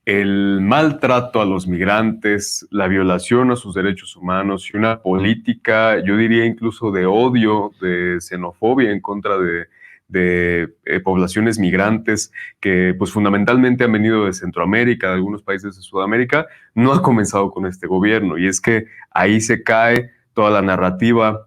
el maltrato a los migrantes, la violación a sus derechos humanos y una política, yo diría incluso de odio, de xenofobia en contra de poblaciones migrantes que pues fundamentalmente han venido de Centroamérica, de algunos países de Sudamérica, no ha comenzado con este gobierno. Y es que ahí se cae toda la narrativa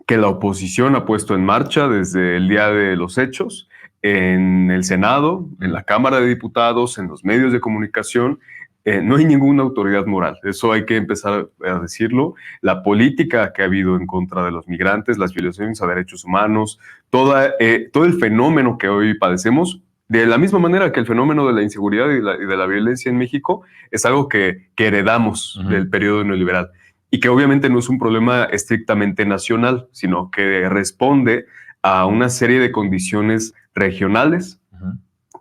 que la oposición ha puesto en marcha desde el día de los hechos, en el Senado, en la Cámara de Diputados, en los medios de comunicación. No hay ninguna autoridad moral, eso hay que empezar a decirlo. La política que ha habido en contra de los migrantes, las violaciones a derechos humanos, todo el fenómeno que hoy padecemos, de la misma manera que el fenómeno de la inseguridad y de la violencia en México, es algo que heredamos del periodo neoliberal y que obviamente no es un problema estrictamente nacional, sino que responde a una serie de condiciones regionales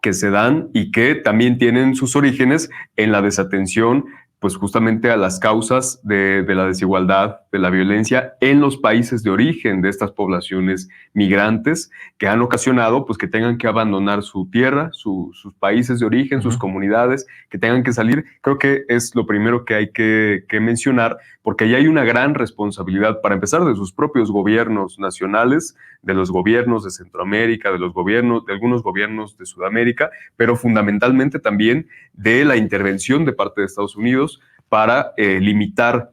que se dan y que también tienen sus orígenes en la desatención, pues justamente a las causas de la desigualdad, de la violencia en los países de origen de estas poblaciones migrantes que han ocasionado pues que tengan que abandonar su tierra, sus países de origen, sus comunidades, que tengan que salir. Creo que es lo primero que hay que mencionar, porque ahí hay una gran responsabilidad, para empezar, de sus propios gobiernos nacionales, de los gobiernos de Centroamérica, de algunos gobiernos de Sudamérica, pero fundamentalmente también de la intervención de parte de Estados Unidos para limitar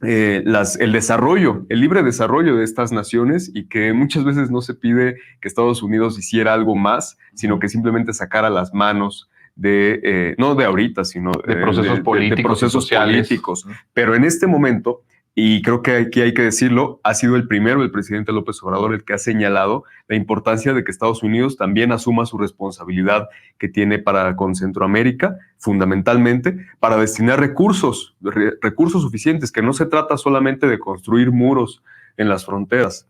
el desarrollo, el libre desarrollo de estas naciones, y que muchas veces no se pide que Estados Unidos hiciera algo más, sino que simplemente sacara las manos no de ahorita, sino de procesos políticos, de procesos políticos. Pero en este momento, y creo que aquí hay que decirlo, ha sido el primero, el presidente López Obrador, el que ha señalado la importancia de que Estados Unidos también asuma su responsabilidad que tiene para con Centroamérica, fundamentalmente, para destinar recursos suficientes, que no se trata solamente de construir muros en las fronteras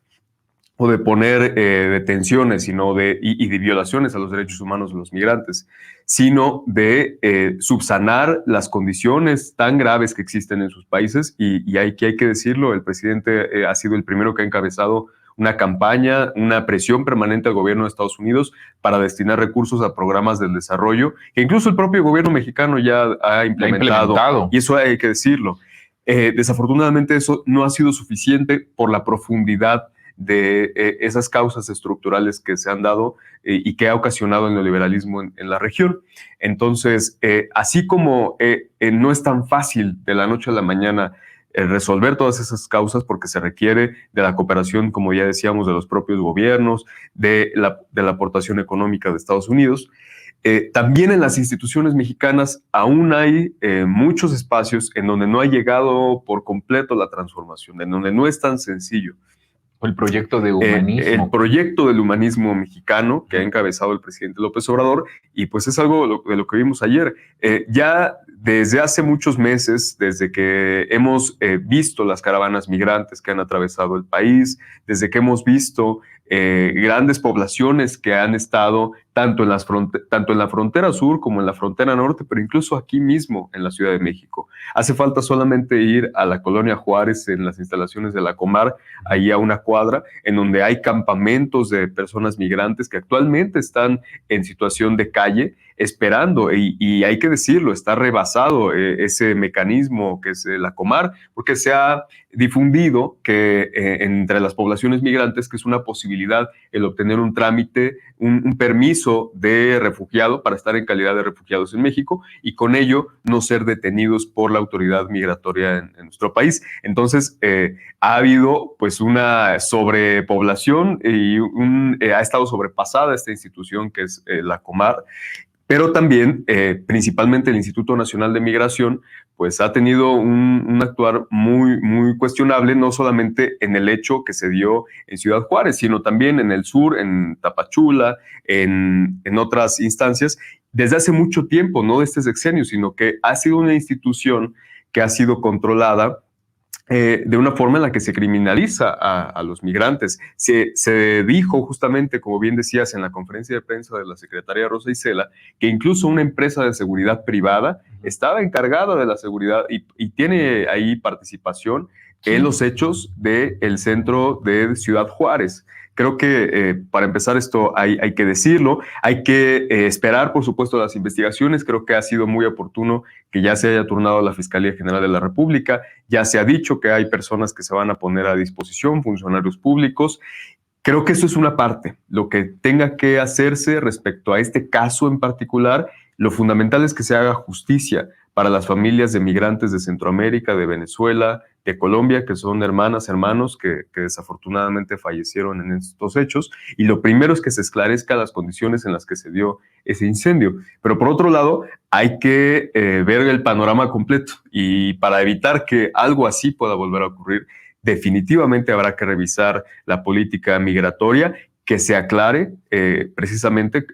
o de poner detenciones y de violaciones a los derechos humanos de los migrantes, sino de subsanar las condiciones tan graves que existen en sus países. Y hay que decirlo, el presidente ha sido el primero que ha encabezado una campaña, una presión permanente al gobierno de Estados Unidos para destinar recursos a programas del desarrollo, que incluso el propio gobierno mexicano ya ha implementado. Y eso hay que decirlo. Desafortunadamente eso no ha sido suficiente por la profundidad de esas causas estructurales que se han dado y que ha ocasionado el neoliberalismo en la región. Entonces, así como no es tan fácil de la noche a la mañana resolver todas esas causas, porque se requiere de la cooperación, como ya decíamos, de los propios gobiernos, de la aportación económica de Estados Unidos. También en las instituciones mexicanas aún hay muchos espacios en donde no ha llegado por completo la transformación, en donde no es tan sencillo. El proyecto de humanismo. El proyecto del humanismo mexicano que ha encabezado el presidente López Obrador, y pues es algo de lo que vimos ayer. Ya desde hace muchos meses, desde que hemos visto las caravanas migrantes que han atravesado el país, desde que hemos visto grandes poblaciones que han estado tanto en la frontera sur como en la frontera norte, pero incluso aquí mismo en la Ciudad de México. Hace falta solamente ir a la Colonia Juárez, en las instalaciones de la Comar, ahí a una cuadra, en donde hay campamentos de personas migrantes que actualmente están en situación de calle, esperando, y hay que decirlo, está rebasado ese mecanismo que es la Comar, porque se ha difundido que entre las poblaciones migrantes que es una posibilidad el obtener un trámite, un permiso de refugiado para estar en calidad de refugiados en México, y con ello no ser detenidos por la autoridad migratoria en nuestro país. Entonces, ha habido pues una sobrepoblación y ha estado sobrepasada esta institución que es la Comar, pero también, principalmente el Instituto Nacional de Migración, pues ha tenido un actuar muy, muy cuestionable, no solamente en el hecho que se dio en Ciudad Juárez, sino también en el sur, en Tapachula, en otras instancias, desde hace mucho tiempo, no de este sexenio, sino que ha sido una institución que ha sido controlada de una forma en la que se criminaliza a los migrantes. Se dijo justamente, como bien decías, en la conferencia de prensa de la secretaria Rosa Isela, que incluso una empresa de seguridad privada estaba encargada de la seguridad y tiene ahí participación en los hechos del centro de Ciudad Juárez. Creo que para empezar esto hay que decirlo, hay que esperar, por supuesto, las investigaciones. Creo que ha sido muy oportuno que ya se haya turnado a la Fiscalía General de la República, ya se ha dicho que hay personas que se van a poner a disposición, funcionarios públicos. Creo que eso es una parte. Lo que tenga que hacerse respecto a este caso en particular, lo fundamental es que se haga justicia para las familias de migrantes de Centroamérica, de Venezuela, de Colombia, que son hermanas, hermanos que desafortunadamente fallecieron en estos hechos. Y lo primero es que se esclarezcan las condiciones en las que se dio ese incendio. Pero por otro lado, hay que ver el panorama completo. Y para evitar que algo así pueda volver a ocurrir, definitivamente habrá que revisar la política migratoria, que se aclare precisamente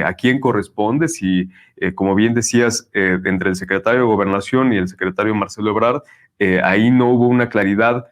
a quién corresponde, si, como bien decías, entre el secretario de Gobernación y el secretario Marcelo Ebrard, ahí no hubo una claridad